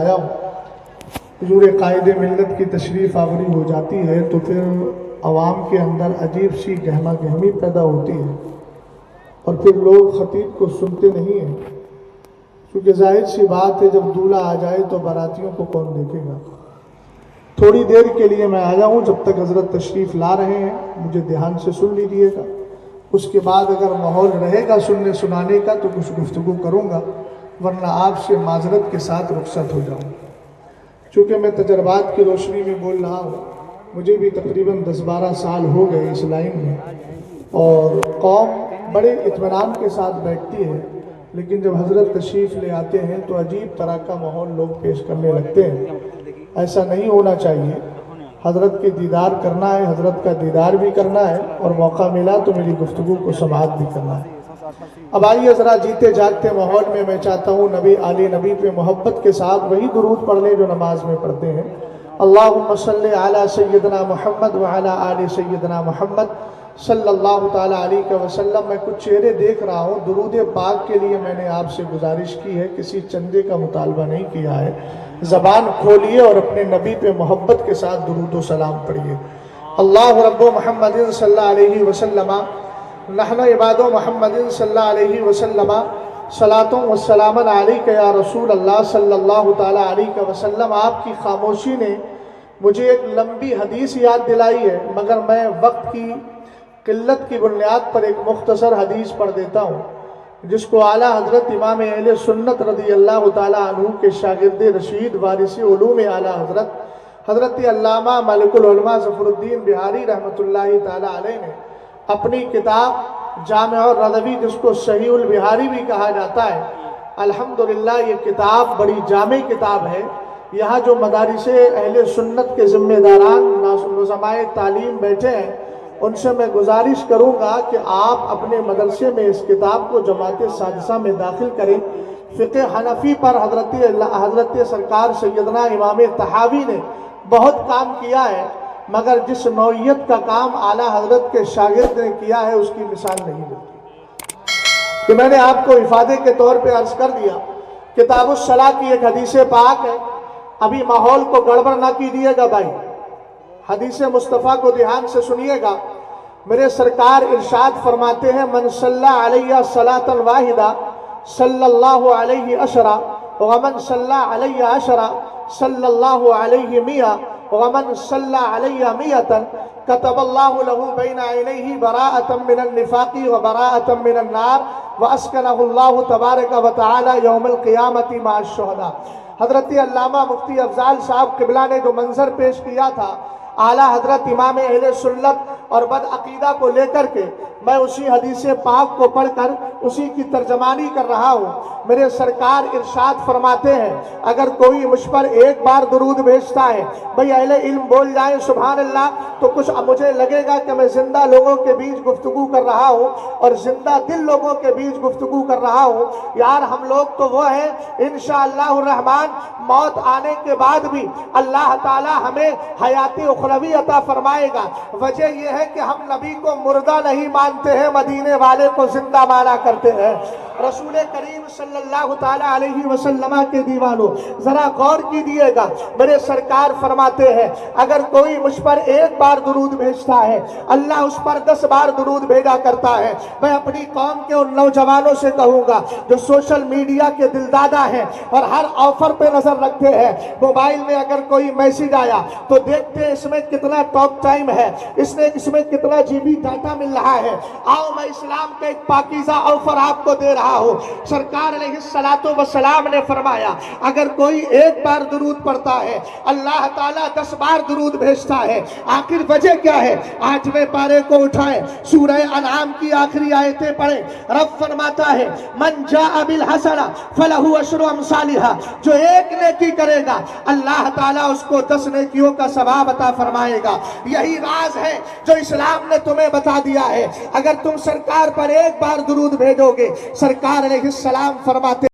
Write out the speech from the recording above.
آیا ہوں۔ حضور قائد ملت کی تشریف آوری ہو جاتی ہے تو پھر عوام کے اندر عجیب سی گہما گہمی پیدا ہوتی ہے اور پھر لوگ خطیب کو سنتے نہیں ہیں، کیونکہ ظاہر سی بات ہے جب دولہا آ جائے تو باراتیوں کو کون دیکھے گا۔ تھوڑی دیر کے لیے میں آیا ہوں، جب تک حضرت تشریف لا رہے ہیں مجھے دھیان سے سن لیجیے گا، اس کے بعد اگر ماحول رہے گا سننے سنانے کا تو کچھ گفتگو کروں گا، ورنہ آپ سے معذرت کے ساتھ رخصت ہو جاؤں۔ چونکہ میں تجربات کی روشنی میں بول رہا ہوں، مجھے بھی تقریباً 10-12 سال ہو گئے اس لائن میں، اور قوم بڑے اطمینان کے ساتھ بیٹھتی ہے، لیکن جب حضرت تشریف لے آتے ہیں تو عجیب طرح کا ماحول لوگ پیش کرنے لگتے ہیں۔ ایسا نہیں ہونا چاہیے، حضرت کے دیدار کرنا ہے، حضرت کا دیدار بھی کرنا ہے، اور موقع ملا تو میری گفتگو کو سماعت بھی کرنا ہے۔ اب آئیے ذرا جیتے جاگتے ماحول میں چاہتا ہوں نبی علی نبی پہ محبت کے ساتھ وہی درود پڑھ لیں جو نماز میں پڑھتے ہیں۔ اللہم صلی علی سیدنا محمد وعلی آل سیدنا محمد صلی اللہ تعالیٰ علیہ وسلم۔ میں کچھ چہرے دیکھ رہا ہوں، درود پاک کے لیے میں نے آپ سے گزارش کی ہے، کسی چندے کا مطالبہ نہیں کیا ہے۔ زبان کھولیے اور اپنے نبی پہ محبت کے ساتھ درود و سلام پڑھیے۔ اللہ رب محمد صلی اللہ علیہ وسلم، نحن عباد محمد صلی اللہ علیہ وسلم، صلاۃ و سلام علیک یا رسول اللہ صلی اللہ تعالیٰ علیہ وسلم۔ آپ کی خاموشی نے مجھے ایک لمبی حدیث یاد دلائی ہے، مگر میں وقت کی قلت کی بنیاد پر ایک مختصر حدیث پڑھ دیتا ہوں، جس کو اعلیٰ حضرت امام اہل سنت رضی اللہ تعالیٰ عنہ کے شاگرد رشید وارث علوم اعلیٰ حضرت علامہ ملک العلماء ظفر الدین بہاری رحمۃ اللہ تعالیٰ علیہ نے اپنی کتاب جامع الرضوی، جس کو صحیح البہاری بھی کہا جاتا ہے، الحمدللہ یہ کتاب بڑی جامع کتاب ہے۔ یہاں جو مدارس اہل سنت کے ذمہ داران نظمائے تعلیم بیٹھے ہیں، ان سے میں گزارش کروں گا کہ آپ اپنے مدرسے میں اس کتاب کو جماعت سادسہ میں داخل کریں۔ فقہ حنفی پر حضرت سرکار سیدنا امام طحاوی نے بہت کام کیا ہے، مگر جس نوعیت کا کام اعلیٰ حضرت کے شاگرد نے کیا ہے اس کی مثال نہیں ملتی۔ کہ میں نے آپ کو افادے کے طور پہ عرض کر دیا، کتاب الصلاح کی ایک حدیث پاک ہے، ابھی ماحول کو گڑبڑ نہ کیجیے گا بھائی، حدیث مصطفیٰ کو دھیان سے سنیے گا۔ میرے سرکار ارشاد فرماتے ہیں، من صلی علیہ صلاۃ واحدہ صلی اللہ علیہ عشرہ، ومن صلی علیہ عشرہ صلی اللہ علیہ مئہ، ومن صلی علیہ مئۃ کتب اللہ لہ بین عینیہ براءۃ من النفاق وبراءۃ من النار واسکنہ اللہ تبارک وتعالی یوم القیامۃ مع الشہداء۔ حضرت علامہ مفتی افضال صاحب قبلہ نے جو منظر پیش کیا تھا، اعلیٰ حضرت امام اہل سنت اور بدعقیدہ کو لے کر کے، میں اسی حدیث پاک کو پڑھ کر اسی کی ترجمانی کر رہا ہوں۔ میرے سرکار ارشاد فرماتے ہیں، اگر کوئی مجھ پر ایک بار درود بھیجتا ہے، بھئی اہل علم بول جائیں سبحان اللہ، تو کچھ مجھے لگے گا کہ میں زندہ لوگوں کے بیچ گفتگو کر رہا ہوں اور زندہ دل لوگوں کے بیچ گفتگو کر رہا ہوں۔ یار ہم لوگ تو وہ ہیں انشاءاللہ الرحمن، موت آنے کے بعد بھی اللہ تعالی ہمیں حیات اخروی عطا فرمائے گا۔ وجہ یہ ہے کہ ہم نبی کو مردہ نہیں مانتے ہیں، مدینے والے کو زندہ مانا کرتے ہیں۔ رسول کریم صلی اللہ تعالی علیہ وسلم کے دیوانوں ذرا غور کیجیے گا، میرے سرکار فرماتے ہیں اگر کوئی مجھ پر ایک بار درود بھیجتا ہے، اللہ اس پر 10 بار درود بھیجا کرتا ہے۔ میں اپنی قوم کے ان نوجوانوں سے کہوں گا جو سوشل میڈیا کے دلدادہ ہیں اور ہر آفر پہ نظر رکھتے ہیں، موبائل میں اگر کوئی میسیج آیا تو دیکھتے ہیں اس میں کتنا ٹاک ٹائم ہے، اس میں کتنا جی بی ڈاٹا مل رہا ہے۔ آؤ میں اسلام کا ایک پاکیزہ آفر آپ کو دے رہا ہوں۔ سرکار علیہ السلام نے فرمایا اگر کوئی ایک بار درود پڑھتا ہے، اللہ تعالیٰ 10 بار درود بھیجتا ہے۔ آخر وجہ کیا ہے؟ 8ویں پارے کو اٹھائیں، سورہ انعام کی آخری آیتیں پڑھیں۔ رب فرماتا ہے من جاء بالحسنہ فلہ عشر امثالھا، جو ایک نیکی کرے گا اللہ تعالیٰ اس کو 10 نیکیوں کا ثواب عطا فرمائے گا۔ یہی راز ہے جو اسلام نے تمہیں بتا دیا ہے۔ اگر تم سرکار پر ایک بار درود بھیجو گے، سرکار علیہ السلام فرماتے